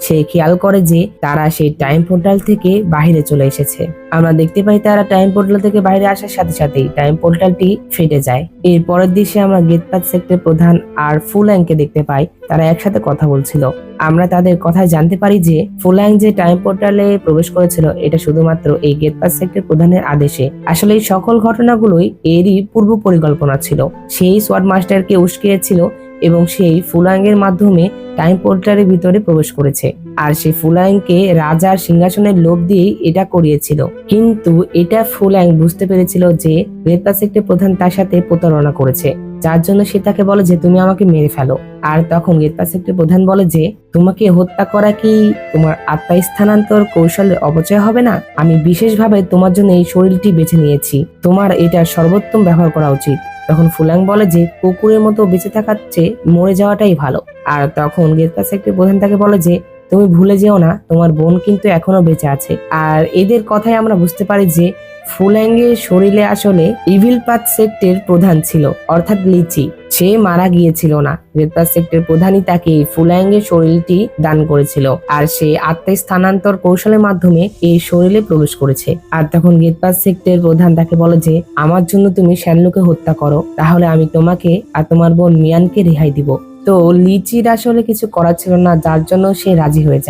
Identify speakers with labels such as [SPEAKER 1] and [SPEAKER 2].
[SPEAKER 1] সে খেয়াল করে যে তারা সেই টাইম পোর্টাল থেকে বাইরে চলে এসেছে। আমরা দেখতে পাই তারা টাইম পোর্টাল থেকে বাইরে আসার সাথে সাথেই টাইম পোর্টালটি ফেটে যায়। এর পরের দৃশ্যে আমরা গেটপাথ সেক্টর প্রধান আর ফুল্যাংকে দেখতে পাই, তারা একসাথে কথা বলছিল। আমরা তাদের কথায় জানতে পারি যে ফুল্যাং যে টাইম পোর্টালে প্রবেশ করেছিল এটা শুধুমাত্র এই গেটপাথ সেক্টর প্রধানের আদেশে। আসলে এই সকল ঘটনাগুলোই এরই পূর্ব পরিকল্পনা ছিল। সেই সোয়ার্ড মাস্টারকে উস্কিয়েছিল এবং সেই ফুল্যাং এর মাধ্যমে টাইম পোর্টালের ভিতরে প্রবেশ করেছে। আর সেই ফুল্যাংকে রাজার সিংহাসনের লোভ দিয়েই এটা করিয়েছিল। কিন্তু এটা ফুল্যাং বুঝতে পেরেছিল যে গেটপাথ সেক্টর প্রধান তার সাথে প্রতারণা করেছে, যার জন্য সে তাকে বলে যে তুমি আমাকে মেরে ফেলো। আর তখন গেটপাথ সেক্টর প্রধান বলে যে তোমাকে হত্যা করা কি তোমার আত্মা স্থানান্তর কৌশলের অপচয় হবে না? আমি বিশেষভাবে তোমার জন্য এই শরীরটি বেছে নিয়েছি, তোমার এটার সর্বোত্তম ব্যবহার করা উচিত। তখন ফুল্যাং বলে যে কুকুরের মতো বেঁচে থাকার চেয়ে মরে যাওয়াটাই ভালো। আর তখন গেটপাথ সেক্টর প্রধান তাকে বলে যে তুমি ভুলে যেও না তোমার বোন কিন্তু এখনো বেঁচে আছে। আর এদের কথায় আমরা বুঝতে পারি যে ফুল্যাং এর শরীরে আসলে ইভিল পাথ সেক্টর প্রধান ছিল, অর্থাৎ লিচি। সে মারা গিয়েছিল না, গেটপাথ সেক্টর প্রধানই তাকে ফুল্যাং এর শরীরটি দান করেছিল। আর সে আত্মা স্থানান্তর কৌশলের মাধ্যমে এই শরীরে প্রবেশ করেছে। আর তখন গেটপাথ সেক্টর প্রধান তাকে বলে যে আমার জন্য তুমি শ্যানলুকে হত্যা করো, তাহলে আমি তোমাকে আর তোমার বোন মিয়ানকে রেহাই দিব। তো লিচির আসলে কিছু করার ছিল না, যার জন্য সে রাজি হয়ে যায়।